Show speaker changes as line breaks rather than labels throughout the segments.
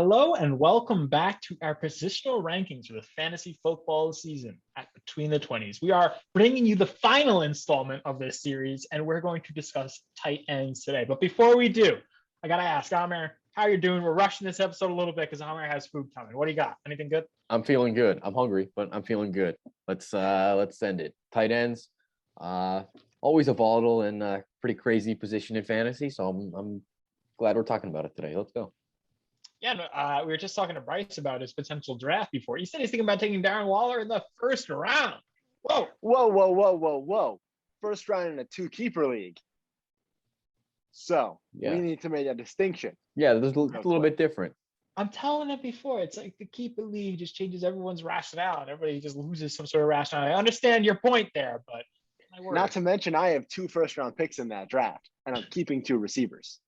Hello and welcome back to our positional rankings for the fantasy football season at Between the 20s. We are bringing you the final installment of this series, and we're going to discuss tight ends today. But before we do, I got to ask, Amir, how you doing? We're rushing this episode a little bit because Amir has food coming. What do you got? Anything good?
I'm feeling good. I'm hungry, but I'm feeling good. Let's send it. Tight ends, always a volatile and pretty crazy position in fantasy. So I'm glad we're talking about it today. Let's go.
Yeah, we were just talking to Bryce about his potential draft before. He said he's thinking about taking Darren Waller in the first round.
Whoa. First round in a two-keeper league. So
Yeah.
we need to make a distinction.
Yeah, there's a little bit different.
I'm telling it before. It's like the keeper league just changes everyone's rationale and everybody just loses some sort of rationale. I understand your point there, but
not to mention I have 2 first-round picks in that draft, and I'm keeping 2 receivers.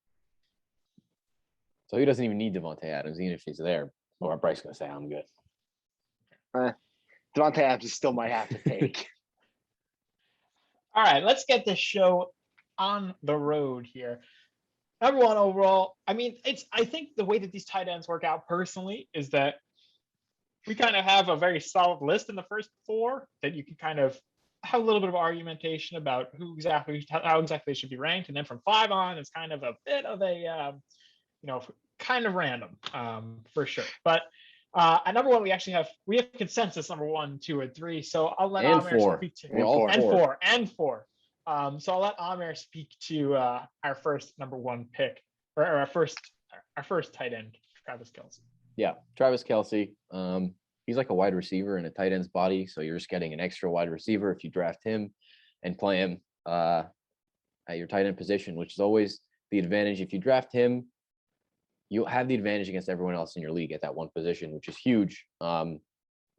So he doesn't even need Devontae Adams, even if he's there. Or Bryce going to say, I'm good.
Devontae Adams still might have to take.
All right, let's get this show on the road here. Number one overall, I think the way that these tight ends work out personally is that we kind of have a very solid list in the first 4 that you can kind of have a little bit of argumentation about how exactly they should be ranked. And then from 5 on, it's kind of a bit of a, kind of random for sure. But at number 1, we have consensus number 1, 2, and 3. So I'll let Amir speak to and 4. So I'll let Amir speak to our first number 1 pick, or our first tight end, Travis Kelce.
Yeah, Travis Kelce. He's like a wide receiver in a tight end's body, so you're just getting an extra wide receiver if you draft him and play him at your tight end position, which is always the advantage. If you draft him, you'll have the advantage against everyone else in your league at that one position, which is huge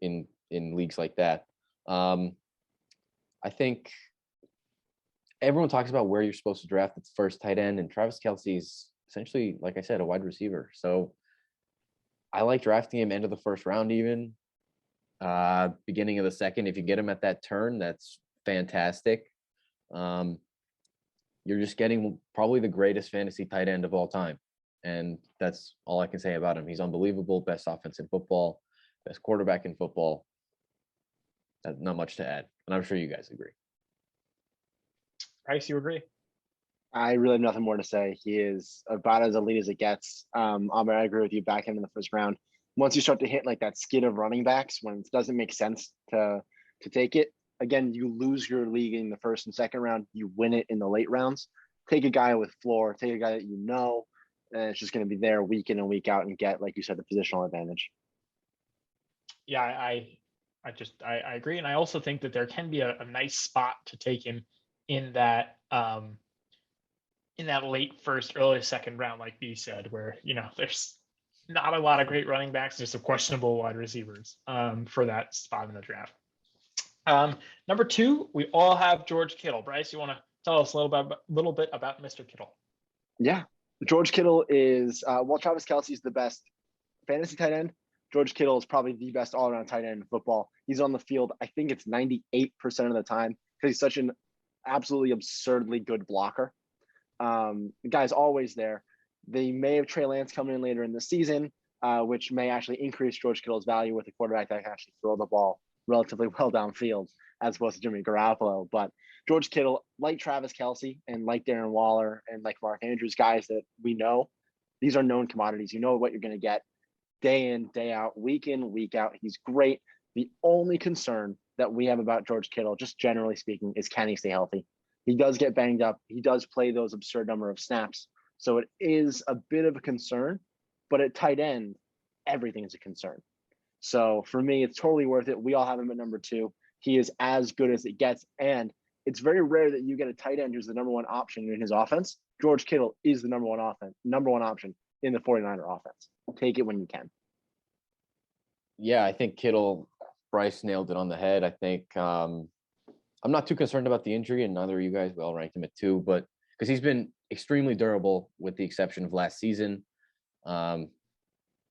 in leagues like that. I think everyone talks about where you're supposed to draft its first tight end, and Travis Kelce is essentially, like I said, a wide receiver. So I like drafting him end of the first round, even beginning of the second. If you get him at that turn, that's fantastic. You're just getting probably the greatest fantasy tight end of all time. And that's all I can say about him. He's unbelievable. Best offense in football, best quarterback in football. Not much to add. And I'm sure you guys agree.
Bryce, you agree?
I really have nothing more to say. He is about as elite as it gets. Amir, I agree with you. Back him in the first round. Once you start to hit like that skid of running backs, when it doesn't make sense to take it, again, you lose your league in the first and second round. You win it in the late rounds. Take a guy with floor. Take a guy that you know, and it's just going to be there week in and week out and get, like you said, the positional advantage.
Yeah, I agree, and I also think that there can be a nice spot to take him in that late first, early second round, like B said, where there's not a lot of great running backs, just some questionable wide receivers for that spot in the draft. Number 2, we all have George Kittle. Bryce, you want to tell us a little bit about Mr. Kittle?
Yeah, George Kittle is while Travis Kelce is the best fantasy tight end, George Kittle is probably the best all-around tight end in football. He's on the field, I think it's 98% of the time, because he's such an absolutely absurdly good blocker. The guy's always there. They may have Trey Lance coming in later in the season, which may actually increase George Kittle's value with a quarterback that can actually throw the ball relatively well downfield as opposed to Jimmy Garoppolo. But George Kittle, like Travis Kelce and like Darren Waller and like Mark Andrews, guys that we know, these are known commodities. You know what you're going to get day in, day out, week in, week out. He's great. The only concern that we have about George Kittle, just generally speaking, is can he stay healthy? He does get banged up. He does play those absurd number of snaps. So it is a bit of a concern, but at tight end, everything is a concern. So for me, it's totally worth it. We all have him at number 2. He is as good as it gets. And it's very rare that you get a tight end who's the number 1 option in his offense. George Kittle is the number 1 option in the 49er offense. Take it when you can.
Yeah, I think Kittle, Bryce nailed it on the head. I think I'm not too concerned about the injury, and neither of you guys. We all ranked him at 2, but because he's been extremely durable with the exception of last season.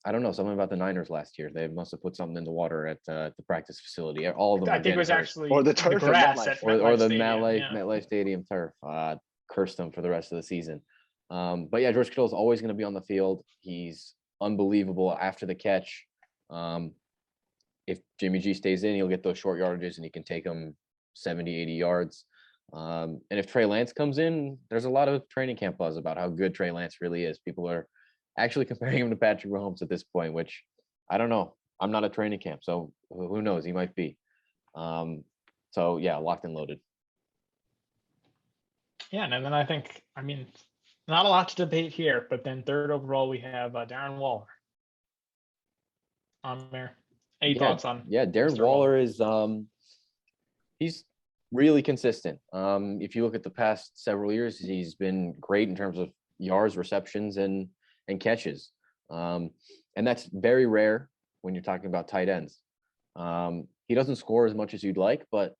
I don't know, something about the Niners last year. They must have put something in the water at the practice facility. All of them.
I think it was actually
or the turf,
the grass at
or the
Stadium,
MetLife Stadium turf. Cursed them for the rest of the season. But yeah, George Kittle is always going to be on the field. He's unbelievable after the catch. If Jimmy G stays in, he'll get those short yardages and he can take them 70, 80 yards. And if Trey Lance comes in, there's a lot of training camp buzz about how good Trey Lance really is. People are actually comparing him to Patrick Mahomes at this point, which I don't know. I'm not at training camp, so who knows? He might be. So yeah, locked and loaded.
Yeah, and then I think, I mean, not a lot to debate here, but then third overall we have Darren Waller on there. Any thoughts on?
Yeah, Darren
Mr.
Waller is he's really consistent. If you look at the past several years, he's been great in terms of yards, receptions, and catches. And that's very rare when you're talking about tight ends. He doesn't score as much as you'd like, but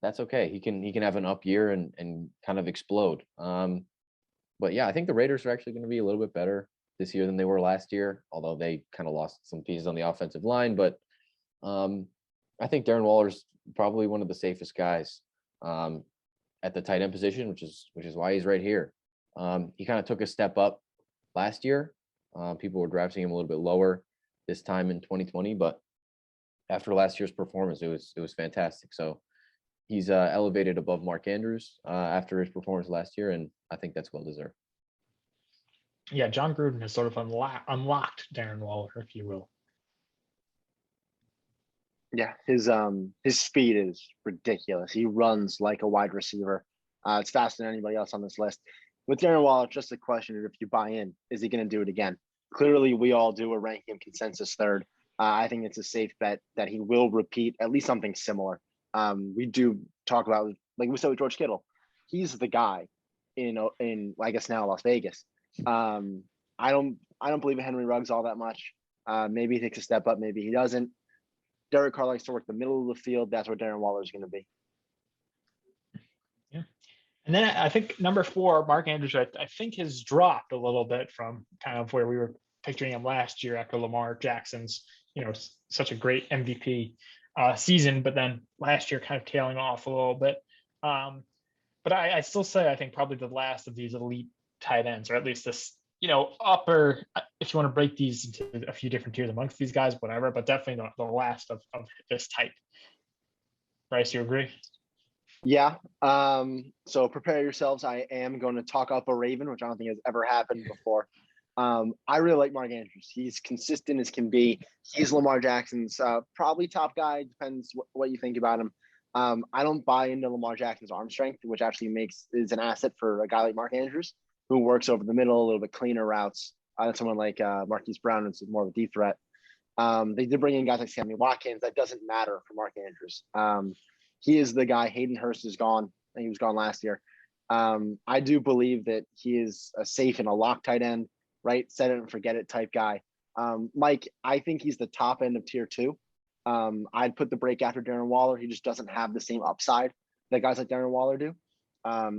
that's okay. He can have an up year and kind of explode. But yeah, I think the Raiders are actually going to be a little bit better this year than they were last year, although they kind of lost some pieces on the offensive line. But I think Darren Waller's probably one of the safest guys at the tight end position, which is why he's right here. He kind of took a step up last year. People were drafting him a little bit lower this time in 2020, but after last year's performance, it was fantastic. So he's elevated above Mark Andrews after his performance last year, and I think that's well deserved.
Yeah, John Gruden has sort of unlocked Darren Waller, if you will.
Yeah, his speed is ridiculous. He runs like a wide receiver. It's faster than anybody else on this list. With Darren Waller, just a question of if you buy in, is he going to do it again? Clearly, we all do a rank him consensus third. I think it's a safe bet that he will repeat at least something similar. We do talk about, like we said with George Kittle, he's the guy in I guess now Las Vegas. I don't believe in Henry Ruggs all that much. Maybe he takes a step up, maybe he doesn't. Derek Carr likes to work the middle of the field. That's where Darren Waller is going to be.
Yeah. And then I think number 4, Mark Andrews, I think has dropped a little bit from kind of where we were picturing him last year after Lamar Jackson's, such a great MVP season, but then last year kind of tailing off a little bit. But I still say I think probably the last of these elite tight ends, or at least this, upper, if you want to break these into a few different tiers amongst these guys, whatever, but definitely the last of this type. Bryce, you agree?
Yeah. So prepare yourselves. I am going to talk up a Raven, which I don't think has ever happened before. I really like Mark Andrews. He's consistent as can be. He's Lamar Jackson's probably top guy. Depends what you think about him. I don't buy into Lamar Jackson's arm strength, which actually is an asset for a guy like Mark Andrews, who works over the middle, a little bit cleaner routes. Someone like Marquise Brown is more of a deep threat. They did bring in guys like Sammy Watkins. That doesn't matter for Mark Andrews. He is the guy. Hayden Hurst is gone. I think he was gone last year. I do believe that he is a safe and a lock tight end, right? Set it and forget it type guy. Mike, I think he's the top end of tier 2. I'd put the break after Darren Waller. He just doesn't have the same upside that guys like Darren Waller do.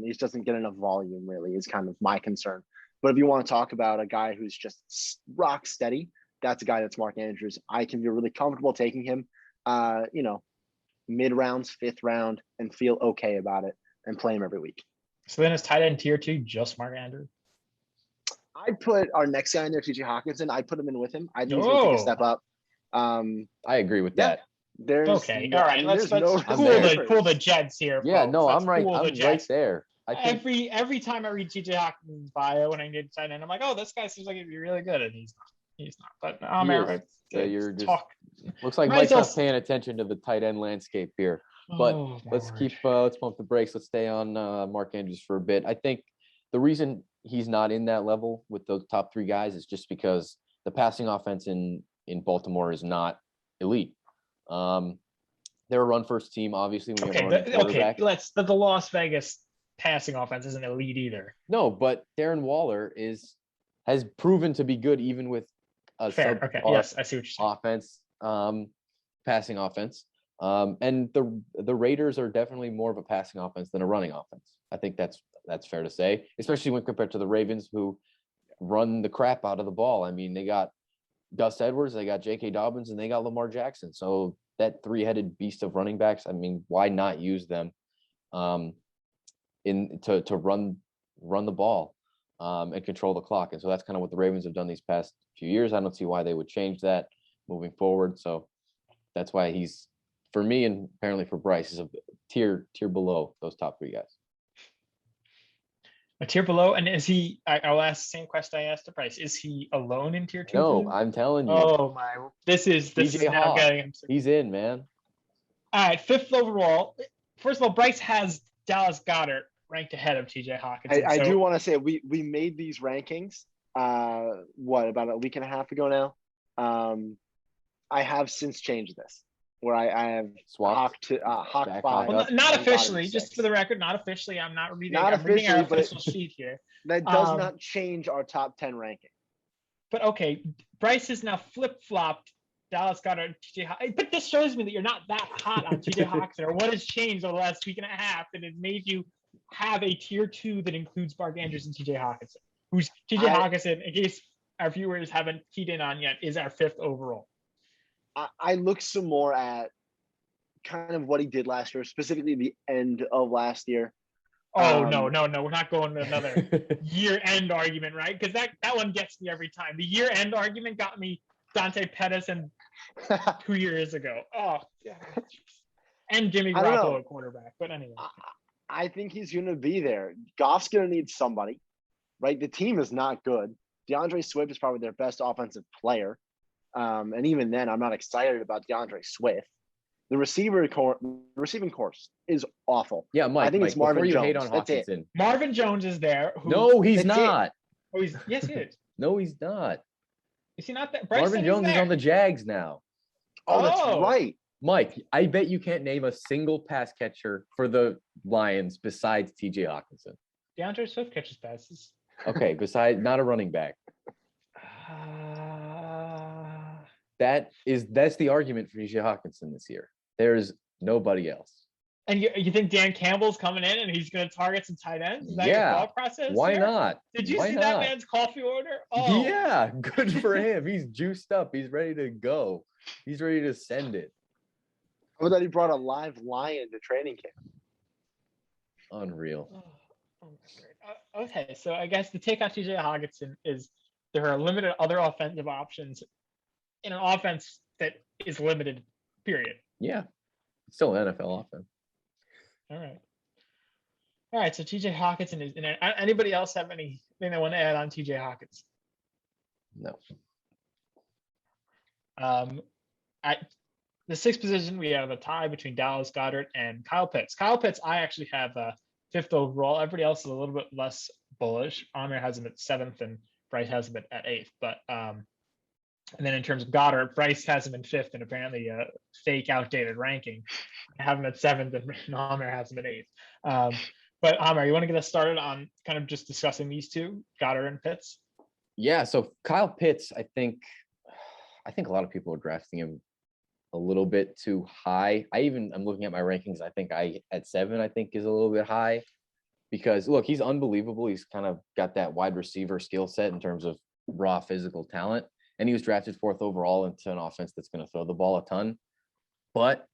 He just doesn't get enough volume, really, is kind of my concern. But if you want to talk about a guy who's just rock steady, that's a guy that's Mark Andrews. I can be really comfortable taking him, mid-rounds, 5th round, and feel okay about it and play him every week.
So then is tight end tier 2 just Mark Andrews?
I'd put our next guy in there, TJ Hawkinson. I'd put him in with him. I think he's going to take a step up.
I agree with that.
There's
okay. All right. Let's cool the Jets here.
Yeah,
folks.
no,
Let's
I'm right.
cool
I'm
the Jets.
right there. I think
Every time I read TJ Hawkinson's bio when I need tight end, I'm like, oh, this guy seems like he'd be really good, and he's not. But
you're just
talk.
Looks like Mike's not paying attention to the tight end landscape here. But let's pump the brakes. Let's stay on Mark Andrews for a bit. I think the reason he's not in that level with those top 3 guys is just because the passing offense in Baltimore is not elite. They're a run first team, obviously. When
the Las Vegas passing offense isn't elite either.
No, but Darren Waller has proven to be good even with a
yes, I see what you're saying.
Offense, passing offense. And the Raiders are definitely more of a passing offense than a running offense. I think that's fair to say, especially when compared to the Ravens, who run the crap out of the ball. I mean, they got Gus Edwards, they got J.K. Dobbins, and they got Lamar Jackson. So that 3-headed beast of running backs, I mean, why not use them to run the ball? and control the clock. And so that's kind of what the Ravens have done these past few years. I don't see why they would change that moving forward. So that's why he's, for me and apparently for Bryce, is a tier below those top three guys.
A tier below, and is he? I'll ask the same question I asked to Price. Is he alone in tier 2?
No, I'm telling you.
Oh my! This is
TJ
now
Hawk,
getting him.
he's in, man.
All right, 5th overall. First of all, Bryce has Dallas Goedert ranked ahead of TJ Hawkinson.
I do want to say we made these rankings about a week and a half ago now. I have since changed this where I have
Swapped
Hawk
back
5.
Well, not
and
officially,
Goddard
just
6.
for the record, not officially. I'm not reading.
Not
I'm reading our
officially, but
official sheet here.
That does not change our top 10 ranking.
But okay, Bryce is now flip-flopped Dallas Goedert, TJ Hawkinson. But this shows me that you're not that hot on TJ Hawkinson, or what has changed over the last week and a half that has made you have a tier 2 that includes Mark Andrews and TJ Hawkinson, who's TJ Hawkinson, in case our viewers haven't keyed in on yet, is our 5th overall.
I look some more at kind of what he did last year, specifically the end of last year.
Oh, no. We're not going to another year-end argument, right? Because that one gets me every time. The year-end argument got me Dante Pettis and 2 years ago. Oh, God. And Jimmy Garoppolo at quarterback. But anyway.
I think he's going to be there. Goff's going to need somebody, right? The team is not good. DeAndre Swift is probably their best offensive player. And even then, I'm not excited about DeAndre Swift. The receiving course is awful.
Yeah, Mike.
I think it's Marvin
Jones.
Jones.
Hate on Hawkinson.
Marvin Jones is there.
No, he's not.
Oh, yes, he is.
No, he's not.
Is he not there?
Marvin Jones is on the Jags now.
Oh, that's right.
Mike, I bet you can't name a single pass catcher for the Lions besides TJ Hawkinson.
DeAndre Swift catches passes.
Okay, besides not a running back. That's the argument for TJ Hawkinson this year. There's nobody else.
And you think Dan Campbell's coming in and he's going to target some tight ends? Is that your thought process?
Why not?
Did you see that man's coffee order?
Oh. Yeah, good for him. He's juiced up. He's ready to go. He's ready to send it.
How about that he brought a live lion to training camp?
Unreal.
Okay, so I guess the take on TJ Hawkinson is there are limited other offensive options in an offense that is limited, period.
Yeah. It's still an NFL offense.
All right. So TJ Hawkinson is in it. Anybody else have anything they want to add on TJ Hawkinson?
No.
At the 6th position, we have a tie between Dallas Goedert and Kyle Pitts. Kyle Pitts, I actually have 5th overall. Everybody else is a little bit less bullish. Amir has him at 7th and Bryce has him at 8th. But and then in terms of Goddard, Bryce has him in 5th and apparently a fake outdated ranking. I have him at 7th and Amir has him at 8th. But Amir, you want to get us started on kind of just discussing these two, Goddard and Pitts?
Yeah. So Kyle Pitts, I think a lot of people are drafting him a little bit too high. I'm looking at my rankings. I think at 7, I think is a little bit high because look, he's unbelievable. He's kind of got that wide receiver skill set in terms of raw physical talent. And he was drafted 4th overall into an offense that's going to throw the ball a ton. But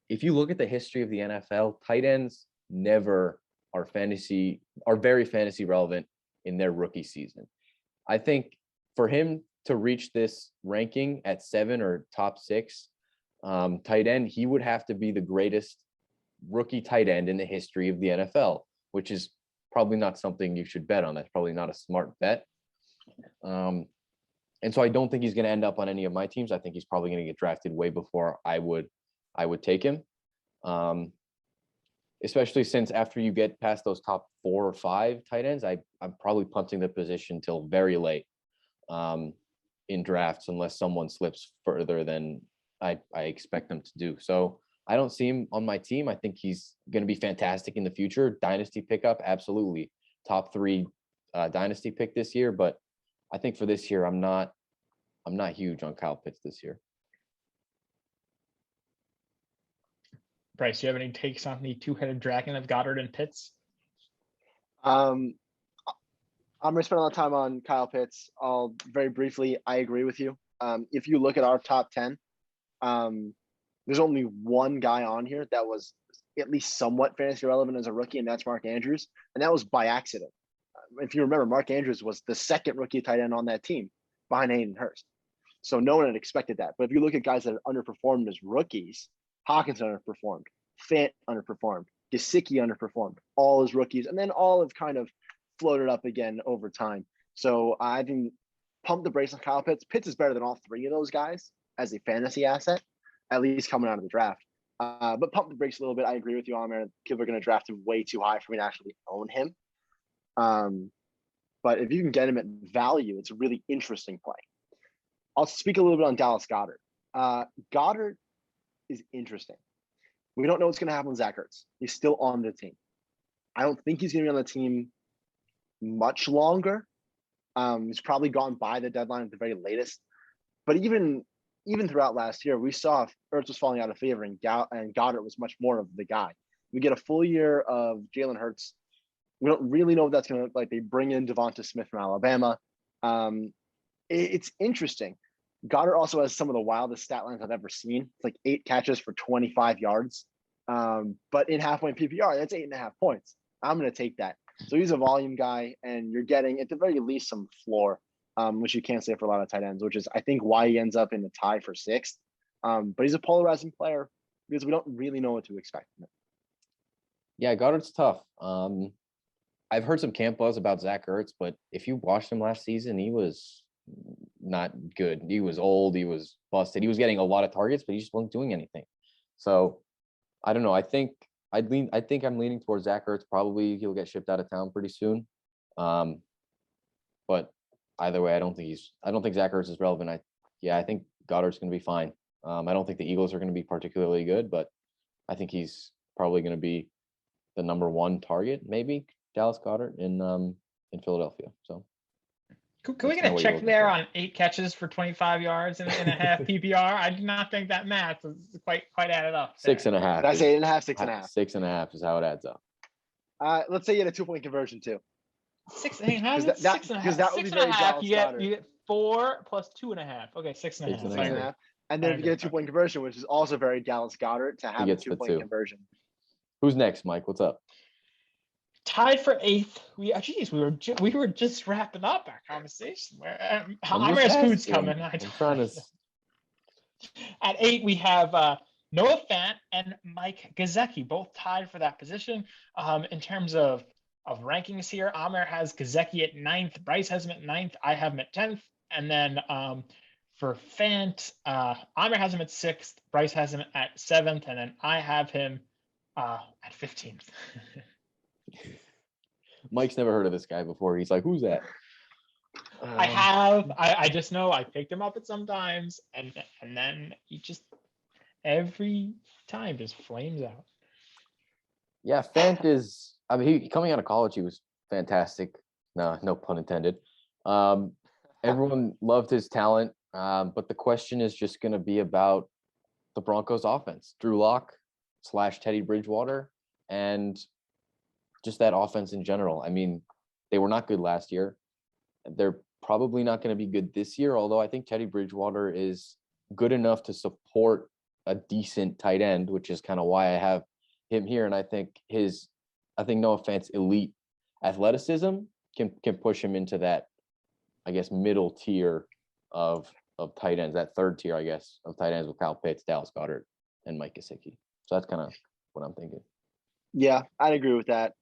if you look at the history of the NFL, tight ends never are very fantasy relevant in their rookie season. I think for him to reach this ranking at 7 or top 6 tight end, he would have to be the greatest rookie tight end in the history of the NFL, which is probably not something you should bet on. That's probably not a smart bet. And so I don't think he's going to end up on any of my teams. I think he's probably going to get drafted way before I would take him. Especially since after you get past those top 4 or 5 tight ends, I'm probably punting the position till very late in drafts unless someone slips further than I expect them to do. So I don't see him on my team. I think he's going to be fantastic in the future. Dynasty pickup, absolutely. Top 3 dynasty pick this year, but I think for this year, I'm not huge on Kyle Pitts this year.
Bryce, do you have any takes on the 2-headed dragon of Goddard and Pitts?
I'm going to spend a lot of time on Kyle Pitts. I'll very briefly, I agree with you. If you look at our top 10, there's only one guy on here that was at least somewhat fantasy relevant as a rookie, and that's Mark Andrews. And that was by accident. if you remember, Mark Andrews was the second rookie tight end on that team behind Hayden Hurst. So no one had expected that. But if you look at guys that underperformed as rookies, Hawkins underperformed, Fant underperformed, Gesicki underperformed, all as rookies, and then all have kind of floated up again over time. So I think pump the brakes on Kyle Pitts. Pitts is better than all three of those guys as a fantasy asset, at least coming out of the draft. But pump the brakes a little bit. I agree with you, Amir. People are going to draft him way too high for me to actually own him. But if you can get him at value, it's a really interesting play. I'll speak a little bit on Dallas Goedert. Goddard is interesting. We don't know what's going to happen with Zach Ertz. He's still on the team. I don't think he's going to be on the team much longer. He's probably gone by the deadline at the very latest. But even throughout last year, we saw Ertz was falling out of favor, and Goddard was much more of the guy. We get a full year of Jalen Hurts. We don't really know what that's going to look like. They bring in Devonta Smith from Alabama. It's interesting. Goddard also has some of the wildest stat lines I've ever seen. It's like 8 catches for 25 yards. But in half-point PPR, that's 8.5 points. I'm going to take that. So he's a volume guy, and you're getting, at the very least, some floor, which you can't say for a lot of tight ends, which is, I think, why he ends up in the tie for 6th. But he's a polarizing player because we don't really know what to expect from him.
Yeah, Goddard's tough. I've heard some camp buzz about Zach Ertz, but if you watched him last season, he was not good. He was old. He was busted. He was getting a lot of targets, but he just wasn't doing anything. So I don't know. I think I'm leaning towards Zach Ertz. Probably he'll get shipped out of town pretty soon. But either way, I don't think Zach Ertz is relevant. I think Goddard's going to be fine. I don't think the Eagles are going to be particularly good, but I think he's probably going to be the number 1 target, maybe Dallas Goedert in Philadelphia. So.
Can we get a check there on 8 catches for 25 yards and a half PPR? I do not think that math is quite added up.
6.5.
Did I say 8.5? 6.5.
6.5 is how it adds up.
Let's say you had a 2-point conversion too.
6.5.
Because that would be very Dallas
you
Goedert.
get 4 plus 2.5. Okay, 6.5.
6.5.
And then if you get a 2-point conversion, which is also very Dallas Goedert to have a 2-point conversion.
Who's next, Mike? What's up?
Tied for 8th. We were just wrapping up our conversation. Amir's food's coming.
I'm trying to.
At 8, we have Noah Fant and Mike Gesicki, both tied for that position. In terms of rankings here, Amir has Gesicki at 9th. Bryce has him at 9th. I have him at 10th. And then for Fant, Amir has him at 6th. Bryce has him at 7th. And then I have him at 15th.
Mike's never heard of this guy before. He's like, who's that?
I just know I picked him up at some times, and then he just every time just flames out.
Yeah, Fant is. I mean, he coming out of college, he was fantastic. No pun intended. Everyone loved his talent, but the question is just going to be about the Broncos' offense. Drew Lock / Teddy Bridgewater, and just that offense in general. I mean, they were not good last year. They're probably not going to be good this year, although I think Teddy Bridgewater is good enough to support a decent tight end, which is kind of why I have him here. And I think Noah Fant's elite athleticism can push him into that, I guess, middle tier of tight ends, that third tier, I guess, of tight ends with Kyle Pitts, Dallas Goedert, and Mike Gesicki. So that's kind of what I'm thinking.
Yeah, I'd agree with that.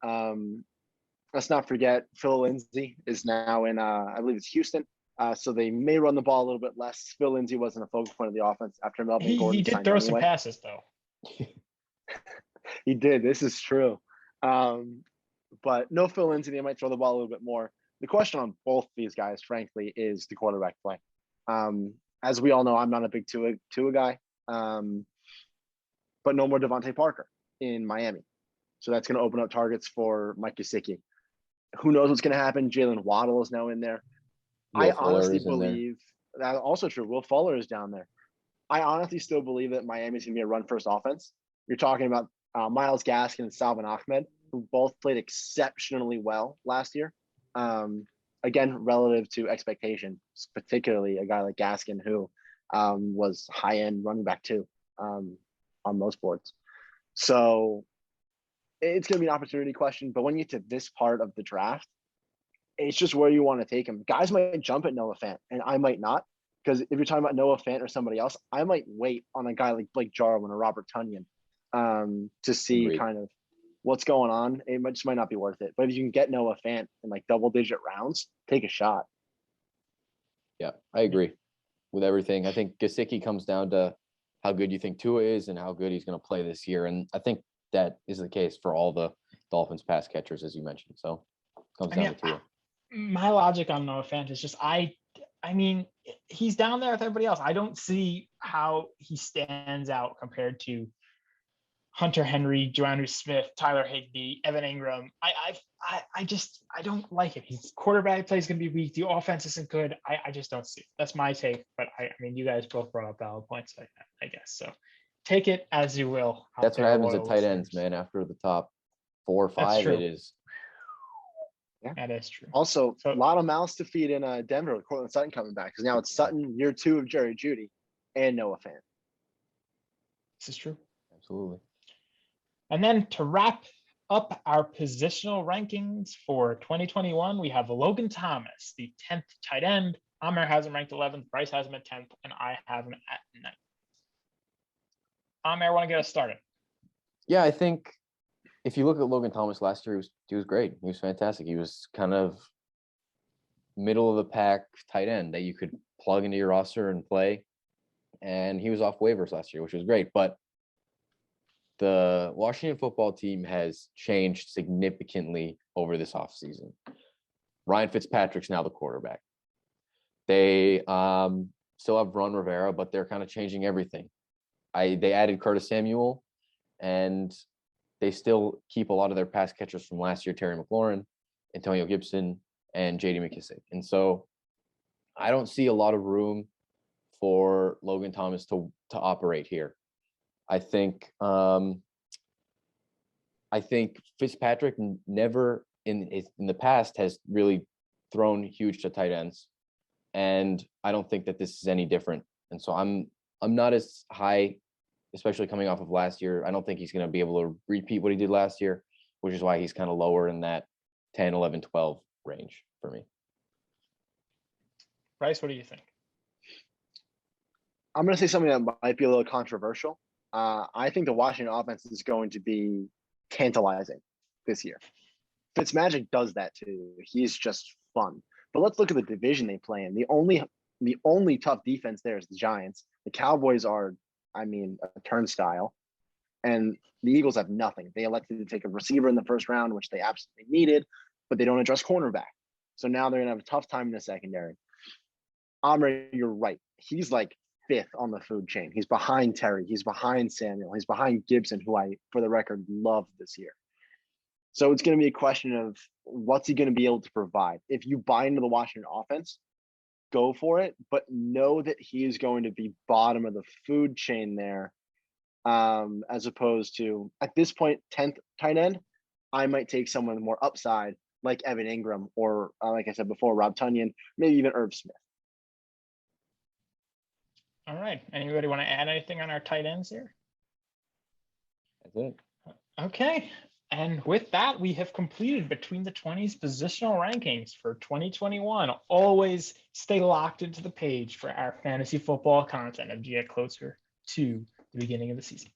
Let's not forget Phil Lindsay is now in, I believe it's Houston. So they may run the ball a little bit less. Phil Lindsay wasn't a focal point of the offense after Melvin Gordon.
He did throw some passes, though.
He did. This is true. But no Phil Lindsay. They might throw the ball a little bit more. The question on both these guys, frankly, is the quarterback play. As we all know, I'm not a big Tua guy. But no more Devontae Parker in Miami. So that's going to open up targets for Mike Gesicki. Who knows what's going to happen? Jalen Waddle is now in there. I honestly believe that's also true. Will Fuller is down there. I honestly still believe that Miami's going to be a run-first offense. You're talking about Myles Gaskin and Salvin Ahmed, who both played exceptionally well last year. Again, relative to expectation, particularly a guy like Gaskin, who was high-end running back too on most boards. So it's going to be an opportunity question. But when you get to this part of the draft, it's just where you want to take him. Guys might jump at Noah Fant, and I might not. Because if you're talking about Noah Fant or somebody else, I might wait on a guy like Blake Jarwin or Robert Tunyon to see
Agreed.
kind of what's going on. It just might not be worth it. But if you can get Noah Fant in like double-digit rounds, take a shot.
Yeah, I agree with everything. I think Gesicki comes down to how good you think Tua is and how good he's going to play this year. And I think that is the case for all the Dolphins pass catchers, as you mentioned. So it comes down to Tua.
My logic on Noah Fant is just I mean, he's down there with everybody else. I don't see how he stands out compared to Hunter Henry, Joannu Smith, Tyler Higbee, Evan Ingram. I don't like it. His quarterback play is going to be weak. The offense isn't good. I just don't see it. That's my take. But I mean, you guys both brought up valid points, I guess. So take it as you will.
That's what happens at tight ends, man. After the top 4 or 5, it is.
Yeah,
that is true.
Also, a lot of mouths to feed in Denver with Cortland Sutton coming back, because now it's Sutton, year 2 of Jerry Jeudy, and Noah Fant.
This is true.
Absolutely.
And then to wrap up our positional rankings for 2021, we have Logan Thomas, the 10th tight end. Amir has him ranked 11th, Bryce has him at 10th, and I have him at 9th. Amir, want to get us started?
Yeah, I think if you look at Logan Thomas last year, he was great. He was fantastic. He was kind of middle of the pack tight end that you could plug into your roster and play. And he was off waivers last year, which was great. But the Washington football team has changed significantly over this offseason. Ryan Fitzpatrick's now the quarterback. They still have Ron Rivera, but they're kind of changing everything. They added Curtis Samuel, and they still keep a lot of their pass catchers from last year, Terry McLaurin, Antonio Gibson, and J.D. McKissick. And so I don't see a lot of room for Logan Thomas to operate here. I think Fitzpatrick never in the past has really thrown huge to tight ends, and I don't think that this is any different. And so I'm not as high, especially coming off of last year. I don't think he's going to be able to repeat what he did last year, which is why he's kind of lower in that 10, 11, 12 range for me.
Bryce, what do you think?
I'm going to say something that might be a little controversial. I think the Washington offense is going to be tantalizing this year. Fitzmagic does that too. He's just fun. But let's look at the division they play in. The only tough defense there is the Giants. The Cowboys are, a turnstile. And the Eagles have nothing. They elected to take a receiver in the first round, which they absolutely needed, but they don't address cornerback. So now they're going to have a tough time in the secondary. Amr, you're right. He's like 5th on the food chain. He's behind Terry. He's behind Samuel. He's behind Gibson, who I, for the record, loved this year. So it's going to be a question of what's he going to be able to provide. If you buy into the Washington offense, go for it, but know that he is going to be bottom of the food chain there, as opposed to, at this point, 10th tight end, I might take someone more upside like Evan Ingram or, like I said before, Rob Tunyon, maybe even Irv Smith.
All right. Anybody want to add anything on our tight ends here?
That's it.
Okay. And with that, we have completed Between the 20s positional rankings for 2021. Always stay locked into the page for our fantasy football content as we get closer to the beginning of the season.